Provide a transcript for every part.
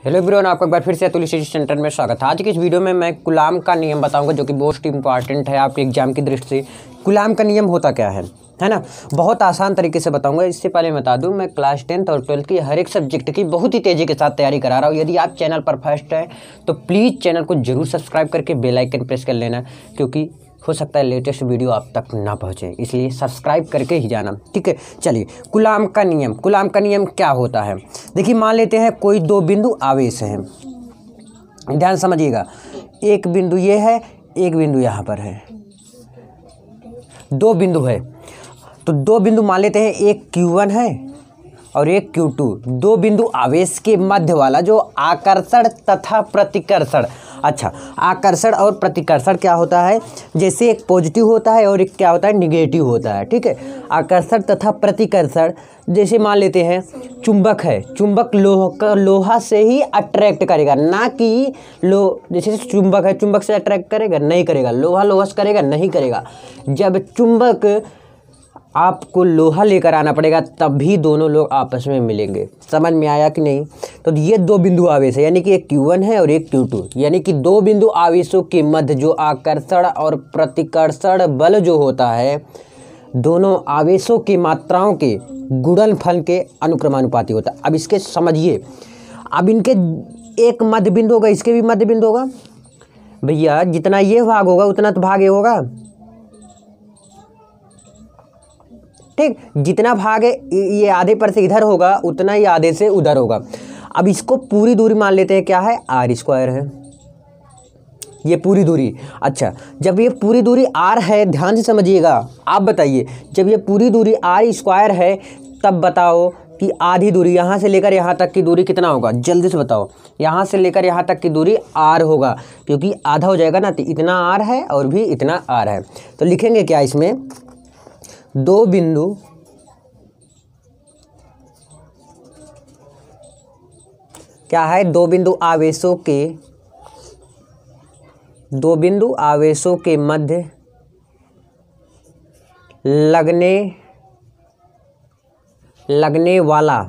Hello everyone, आपको एक बार फिर से अतुल स्टडी सेंटर में स्वागत है। आज की इस वीडियो में मैं कूलाम का नियम बताऊंगा जो कि मोस्ट इंपॉर्टेंट है आपके एग्जाम की दृष्टि से। कूलाम का नियम होता क्या है ना। बहुत आसान तरीके से बताऊंगा। इससे पहले मैं बता दूं, मैं क्लास 10th और 12th की हर एक सब्जेक्ट की बहुत ही तेज़ी के साथ तैयारी करा रहा हूँ। यदि आप चैनल पर फर्स्ट है तो प्लीज़ चैनल को जरूर सब्सक्राइब करके बेल आइकन प्रेस कर लेना, क्योंकि हो सकता है लेटेस्ट वीडियो आप तक ना पहुँचे, इसलिए सब्सक्राइब करके ही जाना, ठीक है। चलिए, कूलाम का नियम क्या होता है। देखिए, मान लेते हैं कोई दो बिंदु आवेश हैं, ध्यान समझिएगा। एक बिंदु ये है, एक बिंदु यहाँ पर है, दो बिंदु है। तो दो बिंदु मान लेते हैं, एक Q1 है और एक Q2। दो बिंदु आवेश के मध्य वाला जो आकर्षण तथा प्रतिकर्षण। अच्छा, आकर्षण और प्रतिकर्षण क्या होता है, जैसे एक पॉजिटिव होता है और एक क्या होता है, निगेटिव होता है, ठीक है। आकर्षण तथा प्रतिकर्षण, जैसे मान लेते हैं चुंबक है, चुंबक लोहा से ही अट्रैक्ट करेगा, ना कि जैसे चुंबक है, चुंबक से अट्रैक्ट करेगा नहीं करेगा, लोहा से करेगा नहीं करेगा। जब चुंबक आपको लोहा लेकर आना पड़ेगा तभी दोनों लोग आपस में मिलेंगे। समझ में आया कि नहीं। तो ये दो बिंदु आवेश है, यानी कि एक Q1 है और एक Q2, यानी कि दो बिंदु आवेशों के मध्य जो आकर्षण और प्रतिकर्षण बल जो होता है, दोनों आवेशों की मात्राओं के गुणनफल के अनुक्रमानुपाती होता है। अब इसके समझिए, अब इनके एक मध्य बिंदु होगा, इसके भी मध्य बिंदु होगा। भैया, जितना ये भाग होगा उतना तो भाग ये होगा, ठीक। जितना भाग है ये आधे पर से इधर होगा, उतना ही आधे से उधर होगा। अब इसको पूरी दूरी मान लेते हैं, क्या है, R² है ये पूरी दूरी। अच्छा, जब ये पूरी दूरी R है, ध्यान से समझिएगा, आप बताइए, जब ये पूरी दूरी R² है तब बताओ कि आधी दूरी यहाँ से लेकर यहाँ तक की दूरी कितना होगा, जल्दी से बताओ। यहाँ से लेकर यहाँ तक की दूरी R होगा, क्योंकि आधा हो जाएगा ना, तो इतना R है और भी इतना R है। तो लिखेंगे क्या इसमें, दो बिंदु क्या है, दो बिंदु आवेशों के मध्य लगने वाला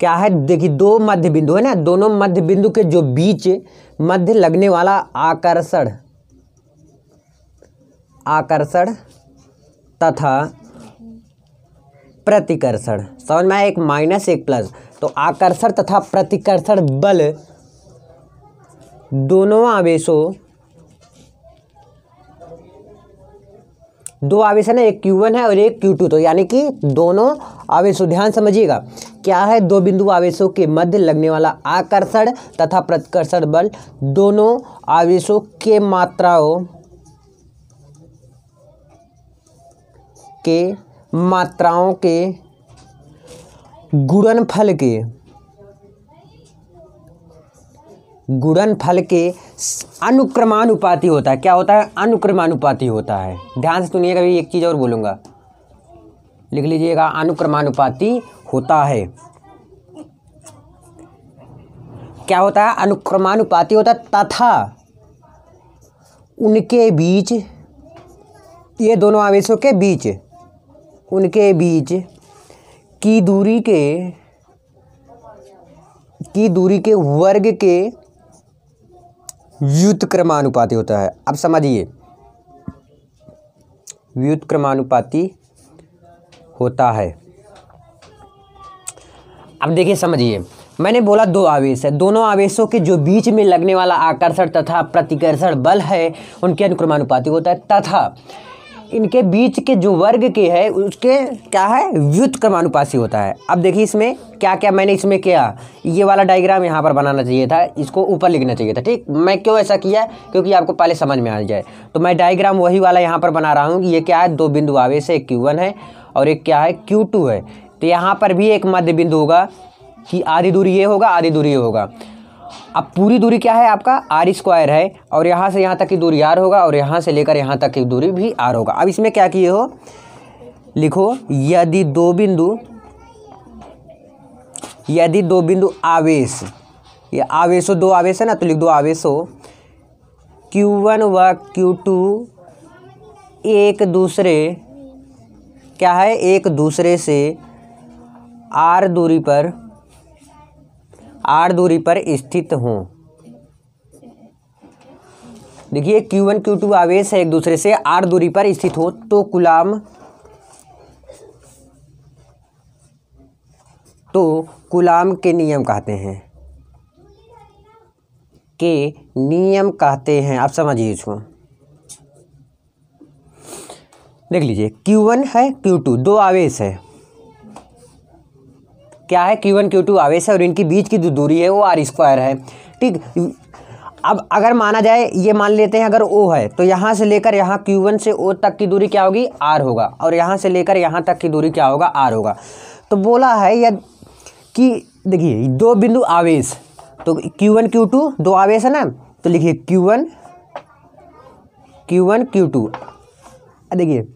क्या है। देखिए, दो मध्य बिंदु है ना, दोनों मध्य बिंदु के जो बीच मध्य लगने वाला आकर्षण तथा प्रतिकर्षण। समझ में आया, एक माइनस एक प्लस। तो आकर्षण तथा प्रतिकर्षण बल दोनों आवेशों, दो आवेश है ना, एक Q1 है और एक Q2, तो यानी कि दोनों आवेशों, ध्यान समझिएगा, क्या है, दो बिंदु आवेशों के मध्य लगने वाला आकर्षण तथा प्रतिकर्षण बल दोनों आवेशों के मात्राओं के गुणनफल के अनुक्रमानुपाती होता है। क्या होता है, अनुक्रमानुपाती होता है। ध्यान से सुनिएगा, भी एक चीज़ और बोलूँगा, लिख लीजिएगा, अनुक्रमानुपाती होता है। क्या होता है, अनुक्रमानुपाती होता है, तथा उनके बीच, ये दोनों आवेशों के बीच, उनके बीच की दूरी के वर्ग के व्युत्क्रमानुपाती होता है। अब समझिए, व्युत्क्रमानुपाती होता है। अब देखिए, समझिए, मैंने बोला दो आवेश है, दोनों आवेशों के जो बीच में लगने वाला आकर्षण तथा प्रतिकर्षण बल है उनके अनुक्रमानुपाती होता है, तथा इनके बीच के जो वर्ग के है उसके क्या है, व्युत्क्रमानुपाती होता है। अब देखिए, इसमें क्या क्या मैंने इसमें किया, ये वाला डायग्राम यहाँ पर बनाना चाहिए था, इसको ऊपर लिखना चाहिए था, ठीक। मैं क्यों ऐसा किया, क्योंकि आपको पहले समझ में आ जाए। तो मैं डायग्राम वही वाला यहाँ पर बना रहा हूँ कि ये क्या है, दो बिंदु आवेश है, एक Q1 है और एक क्या है, Q2 है। तो यहाँ पर भी एक मध्य बिंदु होगा कि आधी दूरी ये होगा, आधी दूरी ये होगा। अब पूरी दूरी क्या है आपका, R² है, और यहाँ से यहाँ तक की दूरी R होगा, और यहाँ से लेकर यहाँ तक की दूरी भी R होगा। अब इसमें क्या किए हो, लिखो, यदि दो बिंदु आवेश, ये आवेशों, दो आवेश है ना, तो लिख दो आवेशों Q1 व Q2 एक दूसरे क्या है, एक दूसरे से R दूरी पर r दूरी पर स्थित हों। देखिए Q1 Q2 आवेश है एक दूसरे से r दूरी पर स्थित हो तो कूलाम के नियम कहते हैं, आप समझिए इसको। देख लीजिए Q1 है Q2 दो आवेश है, क्या है Q1 Q2 आवेश है और इनकी बीच की जो दूरी है वो r² है। ठीक, अब अगर माना जाए, ये मान लेते हैं अगर O है तो यहाँ से लेकर यहाँ Q1 से O तक की दूरी क्या होगी, r होगा, और यहाँ से लेकर यहाँ तक की दूरी क्या होगा, r होगा। तो बोला है या कि देखिए दो बिंदु आवेश, तो Q1 Q2 दो आवेश है ना, तो लिखिए Q1 Q2। देखिए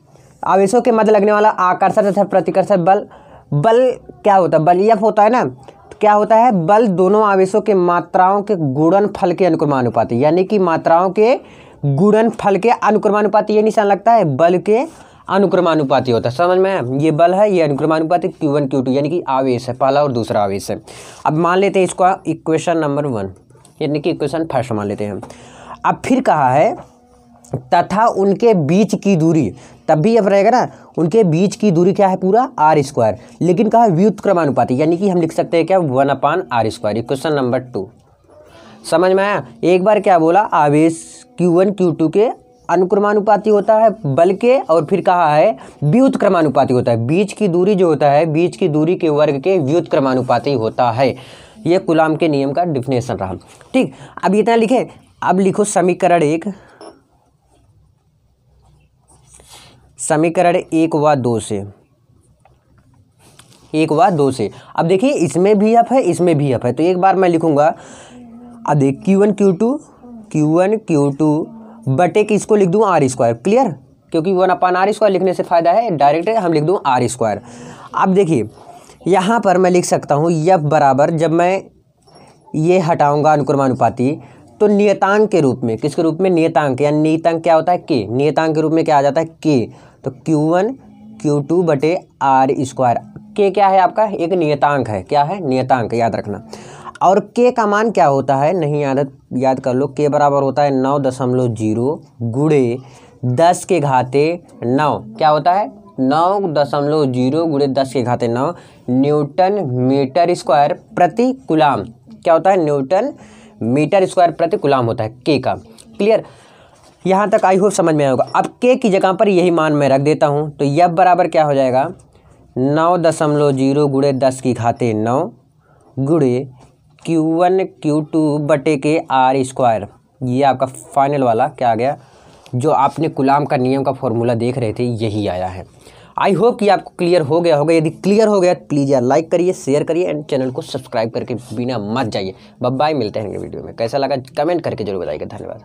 आवेशों के मध्य लगने वाला आकर्षण तथा प्रतिकर्षण बल क्या होता है, बल F होता है ना। तो क्या होता है, बल दोनों आवेशों के मात्राओं के गुणनफल के अनुक्रमानुपाती, यानी कि मात्राओं के गुणनफल के अनुक्रमानुपाती, ये निशान लगता है बल के अनुक्रमानुपाती होता है। समझ में, ये बल है, ये अनुक्रमानुपाती Q1 Q2 यानी कि आवेश है, पहला और दूसरा आवेश है। अब मान लेते हैं इसको इक्वेशन नंबर 1 यानी कि इक्वेशन फर्स्ट मान लेते हैं। अब फिर कहा है तथा उनके बीच की दूरी, तब भी अब रहेगा ना, उनके बीच की दूरी क्या है पूरा r², लेकिन कहा व्युत्क्रमानुपाती, यानी कि हम लिख सकते हैं क्या 1/r²। इक्वेशन नंबर 2 समझ में आया। एक बार क्या बोला, आवेश Q1 Q2 के अनुक्रमानुपाती होता है बल के, और फिर कहा है व्युत्क्रमानुपाती होता है, बीच की दूरी जो होता है बीच की दूरी के वर्ग के व्युत्क्रमानुपाती होता है। ये कूलाम के नियम का डिफिनेशन रहा। ठीक, अब इतना लिखे। अब लिखो समीकरण 1 1 व 2 से, 1 व 2 से। अब देखिए इसमें भी F है इसमें भी F है, तो एक बार मैं लिखूंगा। अब देख Q1 Q2 बटे कि इसको लिख दूँ r², क्लियर, क्योंकि 1/r² लिखने से फ़ायदा है, डायरेक्ट हम लिख दूँ r²। अब देखिए यहाँ पर मैं लिख सकता हूँ F बराबर, जब मैं ये हटाऊंगा अनुक्रमानुपाती, तो नियतांक के रूप में, किसके रूप में, नियतांक, या नियतांक क्या होता है k, नियतांक के रूप में क्या आ जाता है k। तो Q1 Q2 बटे r², k क्या है आपका, एक नियतांक है, क्या है, नियतांक, याद रखना। और k का मान क्या होता है, नहीं याद कर लो, k बराबर होता है 9.0 गुणे 10 के घाते 9, क्या होता है 9.0 गुणे 10 के घाते 9 न्यूटन मीटर स्क्वायर प्रति कूलाम, क्या होता है, न्यूटन मीटर स्क्वायर प्रति कूलाम होता है k का। क्लियर, यहाँ तक आई होप समझ में आया होगा। अब k की जगह पर यही मान मैं रख देता हूँ, तो F बराबर क्या हो जाएगा 9.0 गुणे 10 की घाते 9 गुणे Q1 Q2 बटे के r²। ये आपका फाइनल वाला क्या आ गया, जो आपने कूलाम का नियम का फॉर्मूला देख रहे थे यही आया है। आई होप कि आपको क्लियर हो गया होगा। यदि क्लियर हो गया प्लीज़ यार लाइक करिए, शेयर करिए एंड चैनल को सब्सक्राइब करके बिना मत जाइए। बाय, मिलते हैं वीडियो में। कैसा लगा कमेंट करके जरूर बताइएगा। धन्यवाद।